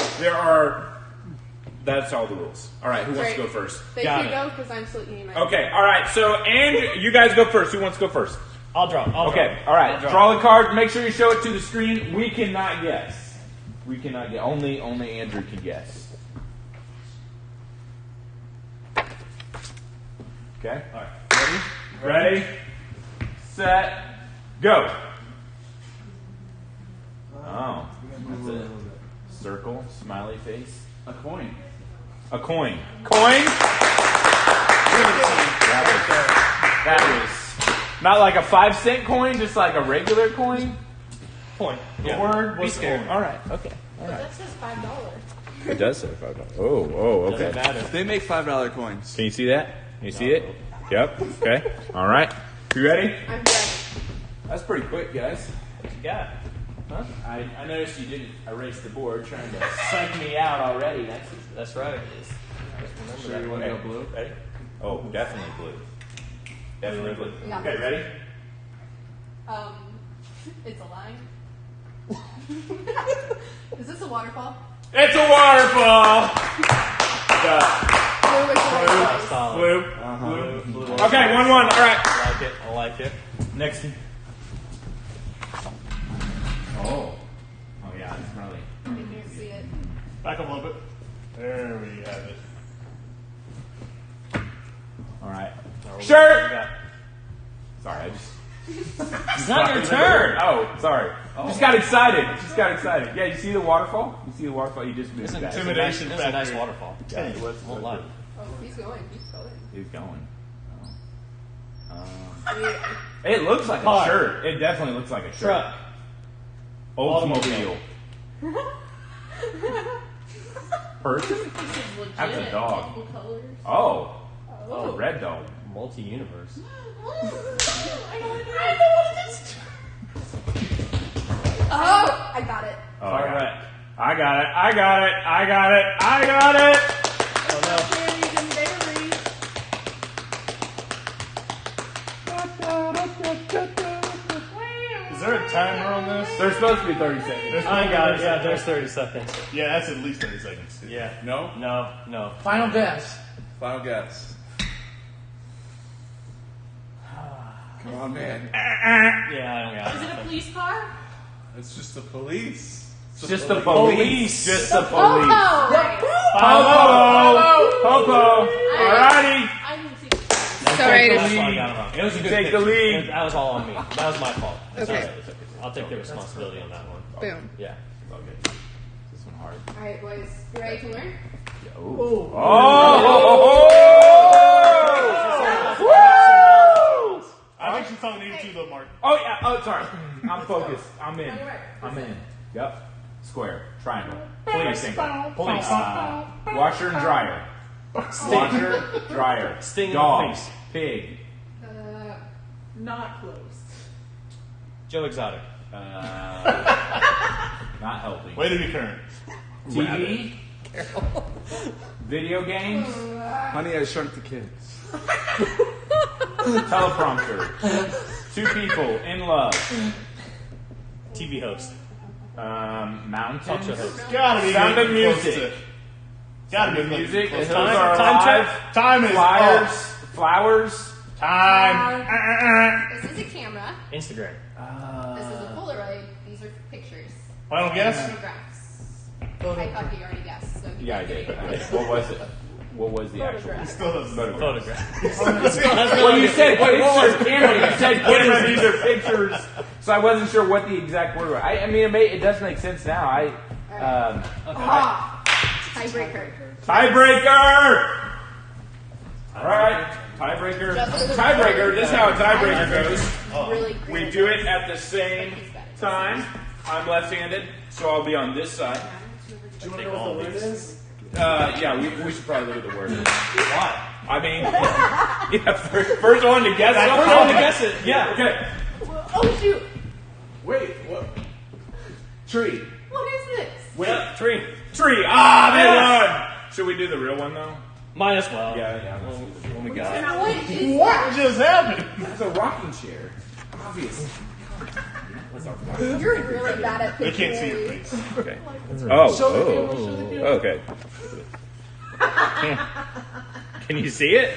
Speaker 1: That's all the rules. All right, who wants to go first?
Speaker 5: They
Speaker 7: Got
Speaker 5: can
Speaker 7: it.
Speaker 5: go because I'm still eating my
Speaker 1: Okay, all right. So, Andrew, you guys go first. Who wants to go first?
Speaker 7: I'll draw.
Speaker 1: Okay, all right. Draw the card. Make sure you show it to the screen. We cannot guess. Only Andrew can guess. Okay.
Speaker 7: All right.
Speaker 1: Ready? Set. Go. Oh, that's a circle, smiley face.
Speaker 3: A coin.
Speaker 1: A coin. Coin? That was not like a 5-cent coin, just like a regular coin.
Speaker 7: Point.
Speaker 1: The word was
Speaker 7: scared.
Speaker 1: coin. All right. Okay.
Speaker 2: But that says $5.
Speaker 1: It does say $5. Oh, okay.
Speaker 7: Doesn't matter.
Speaker 8: They make $5 coins.
Speaker 1: Can you see that? Can you see it? Yep. Okay. All right. You ready?
Speaker 5: I'm ready.
Speaker 1: That's pretty quick, guys.
Speaker 7: What you got? Huh?
Speaker 1: I noticed you didn't erase the board trying to psych me out already.
Speaker 7: That's right.
Speaker 8: Sure you want to go blue?
Speaker 1: Ready? Oh, definitely blue. Definitely blue.
Speaker 5: Yeah.
Speaker 1: Okay, ready?
Speaker 5: It's a line. Is this a waterfall?
Speaker 1: It's a waterfall!
Speaker 5: Blue is the right place.
Speaker 7: Solid.
Speaker 1: Blue.
Speaker 7: Blue.
Speaker 1: Okay, 1-1. All right.
Speaker 7: I like it. I like it.
Speaker 1: Next. Oh, yeah, it's probably.
Speaker 5: You can't see it.
Speaker 3: Back up a little bit. There we have it.
Speaker 1: All right.
Speaker 7: What
Speaker 1: Shirt!
Speaker 7: you got?
Speaker 1: Sorry, I just.
Speaker 7: It's not your turn.
Speaker 1: Oh, sorry. Just got excited. Yeah, you see the waterfall? You see the waterfall? You just moved
Speaker 7: It's a
Speaker 1: back.
Speaker 3: Intimidation
Speaker 7: It's a nice
Speaker 3: factor.
Speaker 7: waterfall.
Speaker 1: Yeah, it was.
Speaker 7: Won't lie.
Speaker 5: Oh, he's going. He's going.
Speaker 1: He's going.
Speaker 5: Wait,
Speaker 1: It looks like
Speaker 7: Car.
Speaker 1: a shirt. It definitely looks like a shirt.
Speaker 7: Truck.
Speaker 1: Oldsmobile. Person?
Speaker 2: This is legit.
Speaker 1: That's a dog.
Speaker 2: Multiple colors.
Speaker 1: Oh. A red dog.
Speaker 7: Multi-universe.
Speaker 5: Oh, I got it.
Speaker 1: Oh,
Speaker 7: Car
Speaker 1: I got it.
Speaker 7: wreck.
Speaker 1: I got it.
Speaker 7: Oh no.
Speaker 5: Candies and berries.
Speaker 3: Is there a timer on this?
Speaker 1: There's supposed to be 30 seconds.
Speaker 7: I got it. Yeah, there's 30 seconds.
Speaker 3: Yeah, that's at least 30 seconds.
Speaker 7: Yeah.
Speaker 8: No?
Speaker 7: No.
Speaker 4: Final guess.
Speaker 8: Final guess. Come on, man.
Speaker 7: Yeah, I don't got
Speaker 2: Is
Speaker 7: it.
Speaker 2: it a police car?
Speaker 8: It's just the police.
Speaker 1: It's just the police. Just the police.
Speaker 2: Oh,
Speaker 1: Popo. Alrighty.
Speaker 2: I didn't see.
Speaker 5: Sorry.
Speaker 7: That's why I got it wrong. It was a good
Speaker 1: Take
Speaker 7: pitch.
Speaker 1: the lead.
Speaker 7: That was all on me. That was my fault. It's
Speaker 5: Okay.
Speaker 7: all right. It's okay. I'll take the responsibility on that one.
Speaker 5: Boom.
Speaker 7: Yeah.
Speaker 1: Okay. This one hard.
Speaker 5: All right, boys. You ready to learn?
Speaker 3: I think she's talking to you too, though, Mark.
Speaker 1: Oh yeah. Oh, sorry. I'm focused. I'm in. Yep. Square. Triangle. Police single.
Speaker 7: Police.
Speaker 1: Washer and dryer. Washer, dryer.
Speaker 7: Sting in the
Speaker 1: Dog.
Speaker 7: face.
Speaker 1: Pig.
Speaker 2: Not close.
Speaker 7: Joe Exotic.
Speaker 1: Not healthy.
Speaker 3: Way to be current.
Speaker 1: TV. Video games.
Speaker 8: Honey, I Shrunk the Kids.
Speaker 1: Teleprompter. Two people in love.
Speaker 7: TV host.
Speaker 1: Mountains.
Speaker 7: Talk show host.
Speaker 3: Gotta be
Speaker 1: Sound of
Speaker 3: getting close
Speaker 1: music.
Speaker 3: to- Gotta be
Speaker 1: Music.
Speaker 3: close
Speaker 1: The
Speaker 3: to-
Speaker 1: hills are
Speaker 7: Time
Speaker 1: alive.
Speaker 7: check.
Speaker 3: Time is
Speaker 1: Flyers.
Speaker 3: up.
Speaker 1: Flowers.
Speaker 3: Time.
Speaker 5: This is a camera.
Speaker 7: Instagram.
Speaker 5: This is a Polaroid. These are pictures.
Speaker 3: Final guess?
Speaker 5: Photographs. I thought you already guessed. So you
Speaker 1: Yeah, I
Speaker 5: can't
Speaker 1: did.
Speaker 5: get any points.
Speaker 1: What was it? What was the actual?
Speaker 2: Photograph.
Speaker 3: Still doesn't know.
Speaker 7: Photograph.
Speaker 1: Well, you said pictures, camera. You said camera. These are pictures. So I wasn't sure what the exact word was. I mean, it does make sense now.
Speaker 5: Tiebreaker.
Speaker 1: Tiebreaker. All right, tiebreaker. Tiebreaker. This is how a tiebreaker goes.
Speaker 5: Really
Speaker 1: We
Speaker 5: creative.
Speaker 1: do it at the same time. I'm left-handed, so I'll be on this side.
Speaker 6: Do you want to know what the word is?
Speaker 1: Yeah, we should probably look at the word.
Speaker 7: Why?
Speaker 1: I mean, yeah, first one to guess it.
Speaker 7: First one to guess it. Yeah.
Speaker 1: Okay.
Speaker 2: Oh shoot!
Speaker 1: Wait, what? Tree.
Speaker 2: What is this?
Speaker 7: Wait. Tree.
Speaker 1: Tree. Ah, they won. Should we do the real one though?
Speaker 7: Might as well.
Speaker 1: Yeah.
Speaker 7: When we got it.
Speaker 2: What is
Speaker 3: What just happened?
Speaker 1: It's a rocking chair. Obviously.
Speaker 5: You're really bad at
Speaker 3: They
Speaker 5: picking
Speaker 3: can't see your
Speaker 5: words.
Speaker 3: face.
Speaker 1: Okay. Okay. Can you see it?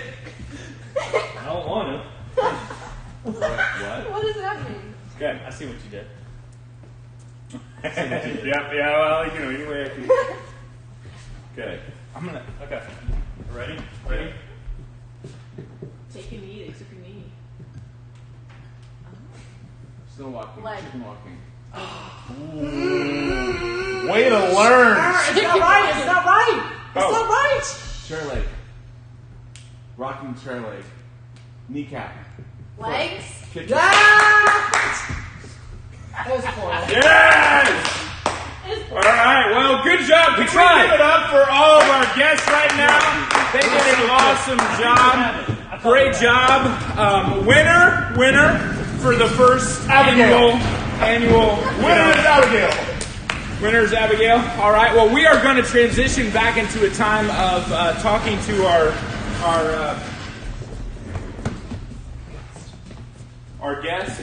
Speaker 7: I don't want to.
Speaker 5: What does that mean?
Speaker 1: Okay.
Speaker 7: I see what you did.
Speaker 1: Yeah, well, anyway. Okay. I'm gonna.
Speaker 7: Okay.
Speaker 1: Ready?
Speaker 2: Take a knee. They took a knee.
Speaker 8: Still walking.
Speaker 2: Leg.
Speaker 8: Chicken walking.
Speaker 3: Way to learn.
Speaker 6: It's not right. It's not right. It's
Speaker 1: Oh.
Speaker 6: not right.
Speaker 8: Chair leg. Rocking chair leg. Kneecap.
Speaker 2: Legs.
Speaker 8: Kitchen.
Speaker 6: That was close.
Speaker 1: Yes! All right. Well, good job. Give it up for all of our guests right now. They did an awesome job. Great job. Winner for the first annual.
Speaker 3: Winner is Abigail.
Speaker 1: Winner's Abigail. All right. Well, we are going to transition back into a time of talking to our guest.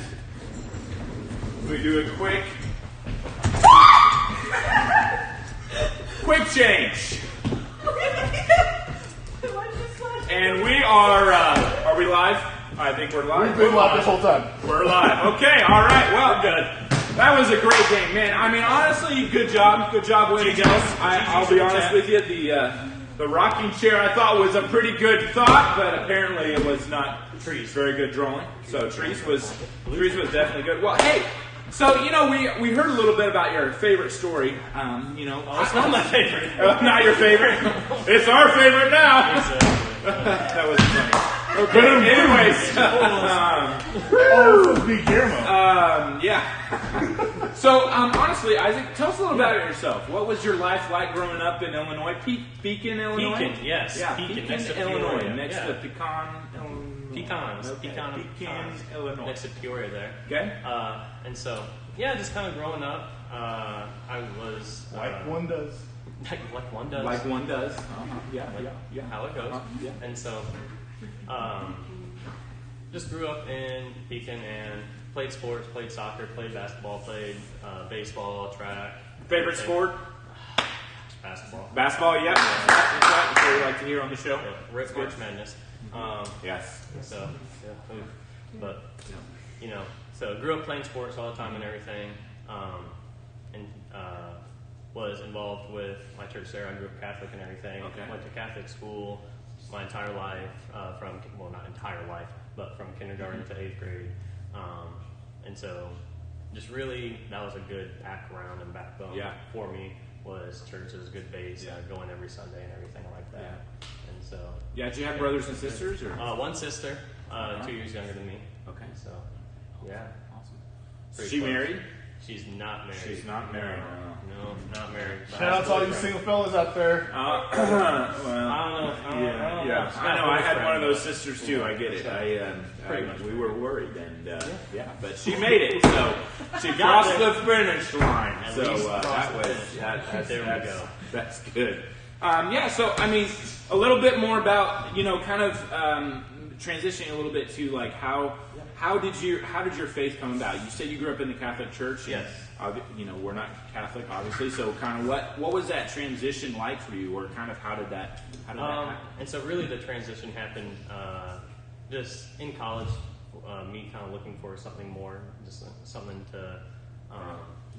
Speaker 1: We do a quick change. And we are we live? I think we're live.
Speaker 3: We've been live this whole time.
Speaker 1: We're live. Okay, all right. Well, good. That was a great game, man. I mean, honestly, good job. Good job, ladies and gentlemen. I'll be honest with you. The rocking chair I thought was a pretty good thought, but apparently it was not. Trees, very good drawing. So Trees was definitely good. Well, hey. So, we heard a little bit about your favorite story.
Speaker 7: It's not my favorite.
Speaker 1: Not your favorite. It's our favorite now. That was funny. Okay, anyways.
Speaker 3: Oh, be Guillermo.
Speaker 1: Yeah. So, honestly, Isaac, tell us a little about yourself. What was your life like growing up in Illinois? Beacon, Illinois?
Speaker 7: Beacon, yes.
Speaker 1: Yeah,
Speaker 7: Beacon,
Speaker 1: Beacon,
Speaker 7: next to
Speaker 1: Illinois.
Speaker 7: Peoria.
Speaker 1: Next
Speaker 7: Yeah.
Speaker 1: to Pecan, Illinois.
Speaker 7: Pecans.
Speaker 1: Okay.
Speaker 7: Pecan,
Speaker 1: Pecan, Illinois.
Speaker 7: next to Peoria there.
Speaker 1: Okay.
Speaker 7: And so, yeah, just kind of growing up, I was...
Speaker 3: Like one does.
Speaker 7: like one does.
Speaker 1: Like one does. Yeah.
Speaker 7: How it goes.
Speaker 1: Yeah.
Speaker 7: And so, just grew up in Beacon and played sports, played soccer, played basketball, played baseball, track.
Speaker 1: Favorite sport?
Speaker 7: Basketball.
Speaker 1: Basketball, yep. That's what we like to hear on the show.
Speaker 7: Yeah, Rip March Madness.
Speaker 1: Yes.
Speaker 7: So, yeah, but so grew up playing sports all the time and everything, and was involved with my church there. I grew up Catholic and everything.
Speaker 1: Okay.
Speaker 7: Went to Catholic school my entire life, not entire life, but from kindergarten to 8th grade, and so just really that was a good background and backbone for me. Was church as a good base, going every Sunday and everything like that.
Speaker 1: Yeah.
Speaker 7: And so,
Speaker 1: Yeah, do you have brothers and sisters? Or?
Speaker 7: one sister, 2 years younger than me.
Speaker 1: Okay.
Speaker 7: So, yeah.
Speaker 1: Awesome.
Speaker 7: Pretty
Speaker 1: She
Speaker 7: close.
Speaker 1: married?
Speaker 7: She's not married.
Speaker 1: She's not married.
Speaker 7: No, not married.
Speaker 3: Shout out to all you single fellas out there.
Speaker 1: Well,
Speaker 7: I don't know.
Speaker 1: yeah. I know. I had one of those sisters too. I get it. We were worried, and but she made it. So she crossed the finish line. So
Speaker 7: There we go.
Speaker 1: That's good. So I mean, a little bit more about kind of transitioning a little bit to like how did your faith come about? You said you grew up in the Catholic Church.
Speaker 7: Yes.
Speaker 1: We're not Catholic, obviously. So, kind of what was that transition like for you, or kind of how did that happen?
Speaker 7: And so, really, the transition happened just in college. Me kind of looking for something more, just something to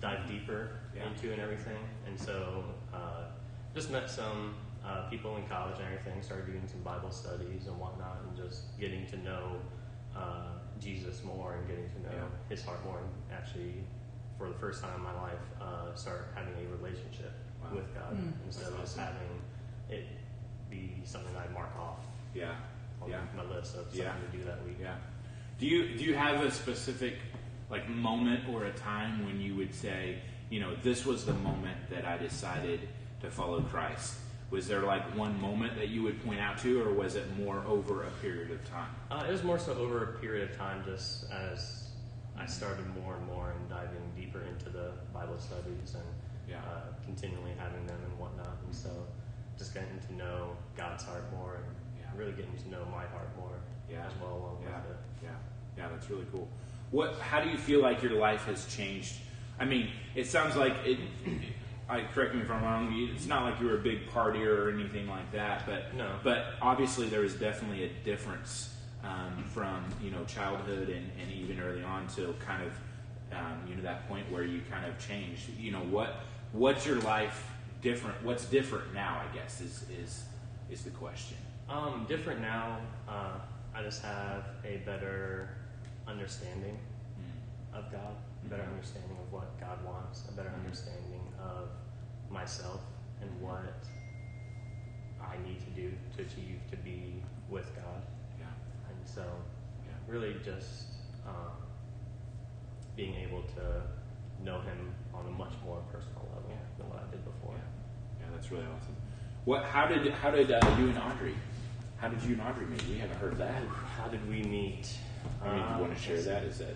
Speaker 7: dive deeper into and everything. And so, just met some people in college and everything. Started doing some Bible studies and whatnot, and just getting to know Jesus more and getting to know His heart more, and actually, for the first time in my life, start having a relationship with God instead of just having it be something I mark off on my list of something to do that week.
Speaker 1: Yeah. Do you have a specific like moment or a time when you would say, this was the moment that I decided to follow Christ? Was there like one moment that you would point out to, or was it more over a period of time?
Speaker 7: It was more so over a period of time, just as I started more and more and diving deeper into the Bible studies and continually having them and whatnot. And so just getting to know God's heart more and really getting to know my heart more as well along with it.
Speaker 1: Yeah, that's really cool. How do you feel like your life has changed? I mean, it sounds like it. Correct me if I'm wrong. It's not like you were a big partier or anything like that, but
Speaker 7: no.
Speaker 1: But obviously, there is definitely a difference from childhood and even early on to kind of that point where you kind of changed. What's your life different? What's different now? I guess is the question.
Speaker 7: Different now. I just have a better understanding of God, a better understanding of what God wants, a better understanding of myself and what I need to do to achieve to be with God.
Speaker 1: Yeah.
Speaker 7: And so really just being able to know him on a much more personal level than what I did before.
Speaker 1: Yeah, that's really awesome. How did you and Audrey? How did you and Audrey meet? We haven't heard that.
Speaker 7: How did we meet?
Speaker 1: I mean, you want to share that? Is that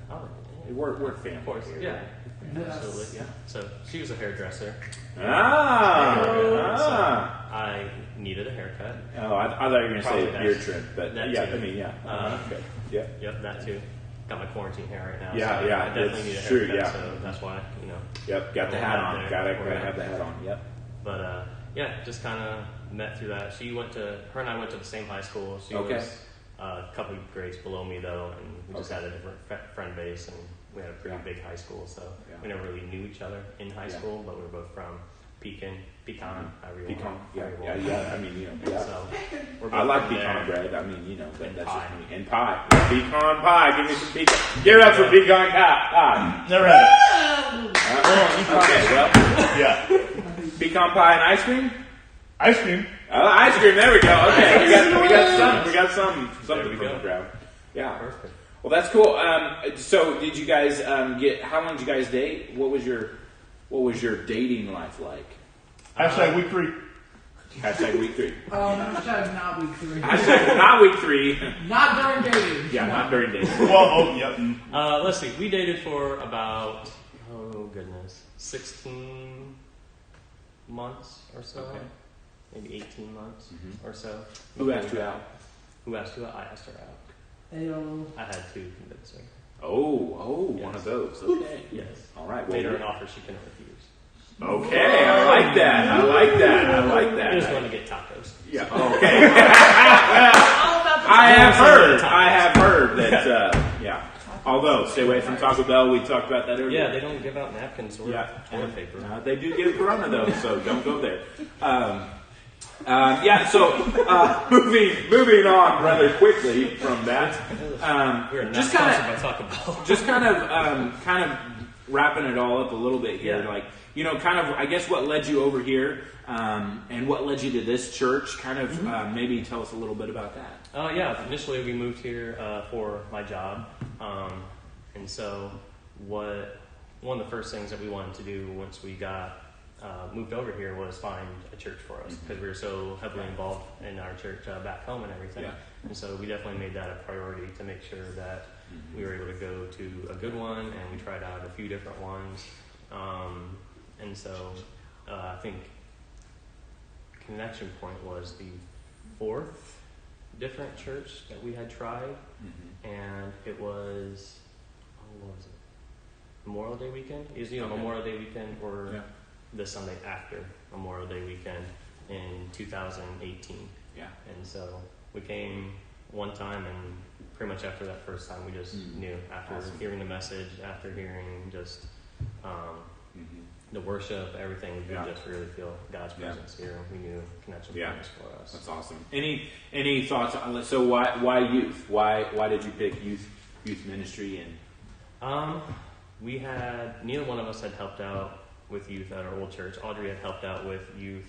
Speaker 7: Oh,
Speaker 1: we're family
Speaker 7: of course,
Speaker 1: here,
Speaker 7: yeah.
Speaker 1: right?
Speaker 7: Absolutely, yeah. So she was a hairdresser.
Speaker 1: Ah.
Speaker 7: I needed a haircut.
Speaker 1: Oh, I thought you were going to
Speaker 7: Probably
Speaker 1: say
Speaker 7: that-
Speaker 1: beard trim, but
Speaker 7: that
Speaker 1: yeah,
Speaker 7: too.
Speaker 1: I mean, yeah. Okay. Yeah.
Speaker 7: Yep, that too. Got my quarantine hair right now.
Speaker 1: Yeah,
Speaker 7: so
Speaker 1: yeah,
Speaker 7: I definitely
Speaker 1: it's
Speaker 7: need a
Speaker 1: true,
Speaker 7: haircut.
Speaker 1: yeah.
Speaker 7: So that's why,
Speaker 1: Yep. Got the
Speaker 7: Well,
Speaker 1: hat
Speaker 7: out
Speaker 1: on.
Speaker 7: there.
Speaker 1: Gotta
Speaker 7: Yeah.
Speaker 1: have the hat on. Yep.
Speaker 7: But yeah, just kind of met through that. Her and I went to the same high school. She
Speaker 1: Okay.
Speaker 7: was a couple of grades below me though, and we just
Speaker 1: Okay.
Speaker 7: had a different friend base, and we had a pretty
Speaker 1: Yeah.
Speaker 7: big high school, so
Speaker 1: Yeah.
Speaker 7: we never really knew each other in high
Speaker 1: Yeah.
Speaker 7: school, but we were both from Pecan, however you
Speaker 1: Pecan.
Speaker 7: want.
Speaker 1: Yeah.
Speaker 7: however you
Speaker 1: Yeah.
Speaker 7: want.
Speaker 1: Yeah. I mean, yeah.
Speaker 7: So we're
Speaker 1: I
Speaker 7: both
Speaker 1: like
Speaker 7: from
Speaker 1: pecan
Speaker 7: there.
Speaker 1: bread. I mean, but
Speaker 7: And
Speaker 1: that's
Speaker 7: pie.
Speaker 1: just me. And pie. Pecan pie. Give me some pecan. Give it up for pecan pie.
Speaker 3: Never had it.
Speaker 1: Okay. Well,
Speaker 3: Yeah.
Speaker 1: pecan pie and ice cream.
Speaker 3: Ice cream.
Speaker 1: Ice cream. There we go. Okay. We got something
Speaker 7: There we
Speaker 1: from
Speaker 7: go.
Speaker 1: the ground. Yeah.
Speaker 7: Perfect.
Speaker 1: Well, that's cool. So, did you guys get? How long did you guys date? What was your dating life like?
Speaker 3: Hashtag week 3.
Speaker 1: Hashtag week 3.
Speaker 4: Hashtag not week 3.
Speaker 1: Hashtag not week 3.
Speaker 4: Not during dating.
Speaker 1: Yeah, not during dating.
Speaker 3: Well, yep.
Speaker 7: Let's see. We dated for about 16 months or so.
Speaker 1: Okay.
Speaker 7: Maybe 18 months
Speaker 1: Mhm.
Speaker 7: or so.
Speaker 1: Who asked you out?
Speaker 7: Who asked you out? I asked her out.
Speaker 4: Ayo.
Speaker 7: I had to convince her.
Speaker 1: Oh,
Speaker 7: Yes.
Speaker 1: one of those. Okay.
Speaker 7: Yes.
Speaker 1: All right.
Speaker 7: Made her
Speaker 1: Well,
Speaker 7: an offer she couldn't refuse.
Speaker 1: okay. I like that. I like that. I like
Speaker 7: I just
Speaker 1: that.
Speaker 7: wanted to get tacos.
Speaker 1: Yeah. Okay. I have heard that. Yeah. Although, stay away from Taco Bell. We talked about that earlier.
Speaker 7: Yeah, they don't give out napkins or
Speaker 1: Yeah.
Speaker 7: toilet paper.
Speaker 1: They do give Corona though, so don't go there. So moving on rather quickly from that.
Speaker 7: We're not
Speaker 1: Just
Speaker 7: sponsored
Speaker 1: kind
Speaker 7: by Taco Bell.
Speaker 1: of, kind of wrapping it all up a little bit here.
Speaker 7: Yeah.
Speaker 1: Like, kind of, I guess what led you over here, and what led you to this church. Kind of, maybe tell us a little bit about that.
Speaker 7: Initially we moved here for my job, and so one of the first things that we wanted to do once we got moved over here was find a church for us, because we were so heavily involved in our church back home and everything.
Speaker 1: Yeah.
Speaker 7: And so we definitely made that a priority to make sure that we were able to go to a good one, and we tried out a few different ones. And so I think Connection Point was the 4th different church that we had tried, and it was, what was it? Memorial Day weekend? It was either Memorial Day weekend or the Sunday after Memorial Day weekend in 2018.
Speaker 1: Yeah.
Speaker 7: And so we came one time, and pretty much after that first time, we just knew. After
Speaker 1: Awesome.
Speaker 7: hearing the message, after hearing just the worship, everything, we could just really feel God's presence here. We knew Connection Point was for us.
Speaker 1: That's awesome. Any thoughts on? So why youth? Why did you pick youth ministry? And
Speaker 7: We had, neither one of us had helped out with youth at our old church. Audrey had helped out with youth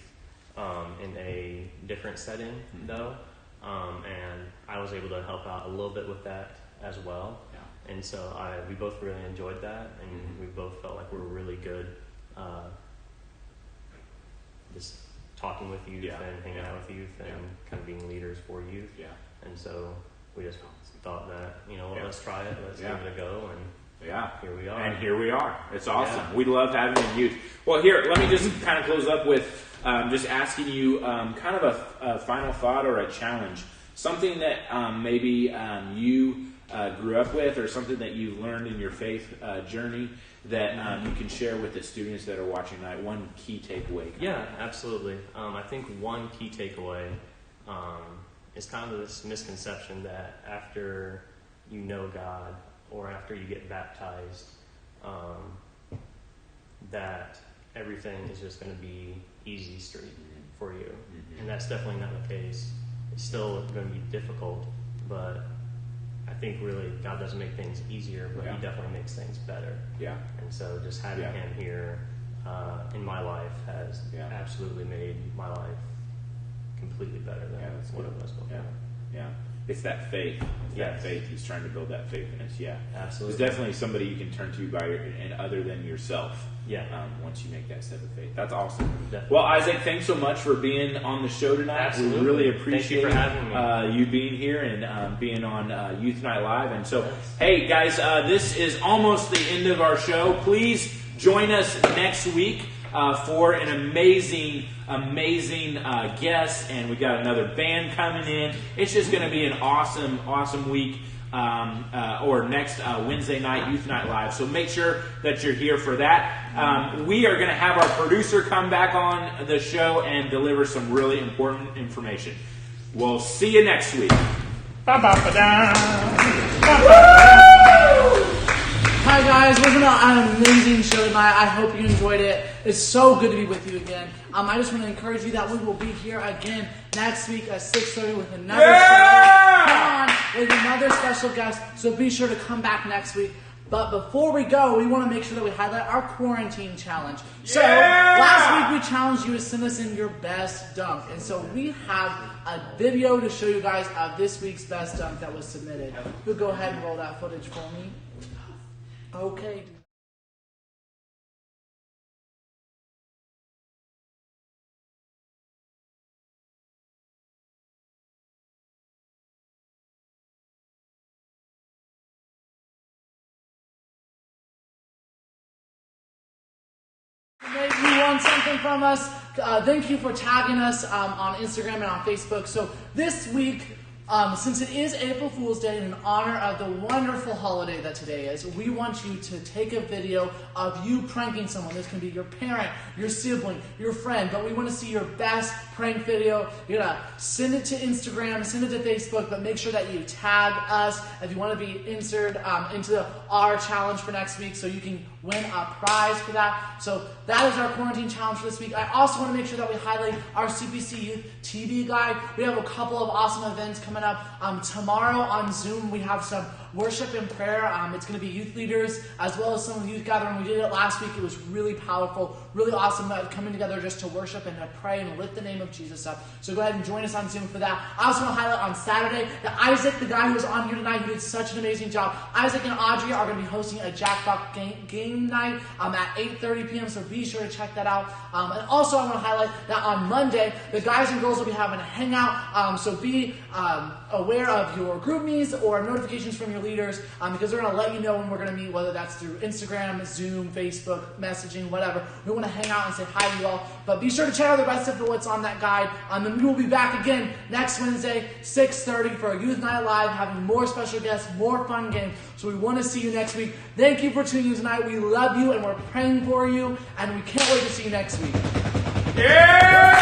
Speaker 7: in a different setting, though, and I was able to help out a little bit with that as well.
Speaker 1: Yeah.
Speaker 7: And so we both really enjoyed that, and we both felt like we were really good just talking with youth and hanging out with youth and kind of being leaders for youth.
Speaker 1: Yeah.
Speaker 7: And so we just thought that, let's try it, let's give it a go, and here we are.
Speaker 1: And here we are. It's awesome.
Speaker 7: Yeah.
Speaker 1: We love having you in youth. Well, here, let me just kind of close up with just asking you kind of a final thought or a challenge. Something that maybe you grew up with, or something that you've learned in your faith journey that you can share with the students that are watching tonight. One key takeaway.
Speaker 7: Yeah, absolutely. I think one key takeaway is kind of this misconception that after you know God or after you get baptized, that everything is just going to be easy street for you. And that's definitely not the case. It's still going to be difficult, but I think really God doesn't make things easier, but He definitely makes things better.
Speaker 1: Yeah.
Speaker 7: And so just having Him here in my life has absolutely made my life completely better than what it was before.
Speaker 1: Yeah. It's that faith. It's that faith. He's trying to build that faith in us. Yeah,
Speaker 7: Absolutely.
Speaker 1: There's definitely somebody you can turn to and other than yourself.
Speaker 7: Yeah.
Speaker 1: Once you make that step of faith, that's awesome.
Speaker 7: Definitely.
Speaker 1: Well, Isaac, thanks so much for being on the show tonight.
Speaker 7: Absolutely.
Speaker 1: We really
Speaker 7: Thank
Speaker 1: appreciate
Speaker 7: you for having me.
Speaker 1: you being here and being on Youth Night Live. And so, hey guys, this is almost the end of our show. Please join us next week for an amazing guest, and we got another band coming in. It's just going to be an awesome week. Or next Wednesday night, Youth Night Live. So make sure that you're here for that. We are going to have our producer come back on the show and deliver some really important information. We'll see you next week.
Speaker 4: Hi guys, wasn't an amazing show tonight? I hope you enjoyed it. It's so good to be with you again. I just want to encourage you that we will be here again next week at 6:30 with another show. Come on, with another special guest. So be sure to come back next week. But before we go, we want to make sure that we highlight our quarantine challenge. So last week we challenged you to send us in your best dunk. And so we have a video to show you guys of this week's best dunk that was submitted. You'll go ahead and roll that footage for me. Okay. If you want something from us, thank you for tagging us on Instagram and on Facebook. So this week, since it is April Fool's Day in honor of the wonderful holiday that today is, we want you to take a video of you pranking someone. This can be your parent, your sibling, your friend, but we want to see your best prank video. You're going to send it to Instagram, send it to Facebook, but make sure that you tag us if you want to be inserted into our challenge for next week so you can win a prize for that. So that is our quarantine challenge for this week. I also want to make sure that we highlight our CPC Youth TV guide. We have a couple of awesome events coming up. Tomorrow on Zoom, we have some worship and prayer. It's going to be youth leaders as well as some youth gathering. We did it last week. It was really powerful, really awesome coming together just to worship and to pray and lift the name of Jesus up. So go ahead and join us on Zoom for that. I also want to highlight on Saturday that Isaac, the guy who was on here tonight, who did such an amazing job, Isaac and Audrey are going to be hosting a Jackbox game night at 8:30 p.m. So be sure to check that out. And also I want to highlight that on Monday, the guys and girls will be having a hangout. So be aware of your group meets or notifications from your leaders because they're going to let you know when we're going to meet, whether that's through Instagram, Zoom, Facebook, messaging, whatever. We want to hang out and say hi to you all. But be sure to check out the rest of what's on that guide. And we will be back again next Wednesday, 6:30 for a Youth Night Live, having more special guests, more fun games. So we want to see you next week. Thank you for tuning in tonight. We love you and we're praying for you. And we can't wait to see you next week.
Speaker 1: Yeah!